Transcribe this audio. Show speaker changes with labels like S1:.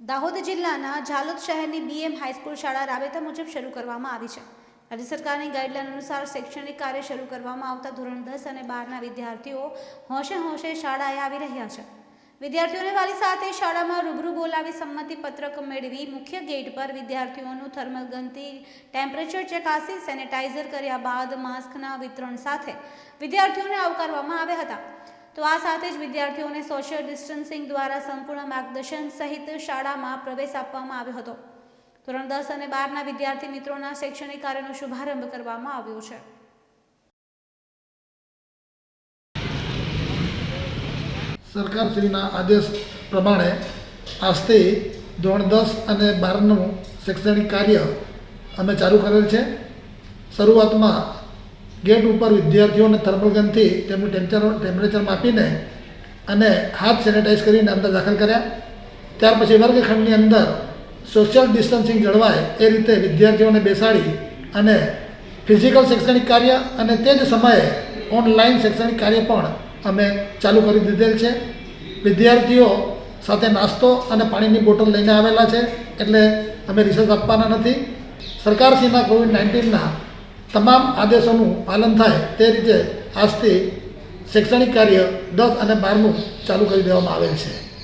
S1: દાહોદ જિલ્લાના ઝાલોદ શહેરની BM high school શાળા રાબેતા મુજબ શરૂ કરવામાં આવી છે। રાજ્ય સરકારની ગાઈડલાઈન અનુસાર શૈક્ષણિક કાર્ય શરૂ કરવામાં આવતા ધોરણ 10 અને 12ના વિદ્યાર્થીઓ હોંશે હોંશે શાળાએ આવી રહ્યા છે। વિદ્યાર્થીઓને વાલી સાથે શાળામાં રૂબરૂ બોલાવી સંમતિ પત્રક મેળવી મુખ્ય ગેટ પર વિદ્યાર્થીઓનું થર્મલ ગનથી ટેમ્પરેચર ચકાસી સેનેટાઈઝર કર્યા બાદ માસ્કના વિતરણ સાથે વિદ્યાર્થીઓને આવકારવામાં આવ્યા હતા। તો આ સાથે જ વિદ્યાર્થીઓને સોશિયલ ડિસ્ટન્સિંગ દ્વારા સંપૂર્ણ માર્ગદર્શન સહિત શાળામાં પ્રવેશ આપવામાં આવ્યો હતો। ધોરણ 10 અને 12ના વિદ્યાર્થી મિત્રોના શૈક્ષણિક કાર્યનો શુભારંભ કરવામાં આવ્યો છે।
S2: સરકારશ્રીના આદેશ પ્રમાણે આજથી ધોરણ 10 અને 12નું શૈક્ષણિક કાર્ય અમે ચાલુ કરેલ છે। શરૂઆતમાં ગેટ ઉપર વિદ્યાર્થીઓને થર્મલ ગનથી તેમનું ટેમ્પરેચર માપીને અને હાથ સેનેટાઈઝ કરીને અંદર દાખલ કર્યા। ત્યાર પછી વર્ગખંડની અંદર સોશિયલ ડિસ્ટન્સિંગ જળવાય એ રીતે વિદ્યાર્થીઓને બેસાડી અને ફિઝિકલ શૈક્ષણિક કાર્ય અને તે જ સમયે ઓનલાઈન શૈક્ષણિક કાર્ય પણ અમે ચાલુ કરી દીધેલ છે। વિદ્યાર્થીઓ સાથે નાસ્તો અને પાણીની બોટલ લઈને આવેલા છે, એટલે અમે રિસર્ચ આપવાના નથી। સરકારશ્રીના કોવિડ-19ના તમામ આદેશોનું પાલન થાય તે રીતે આજથી શૈક્ષણિક કાર્ય 10 અને 12નું ચાલુ કરી દેવામાં આવેલ છે।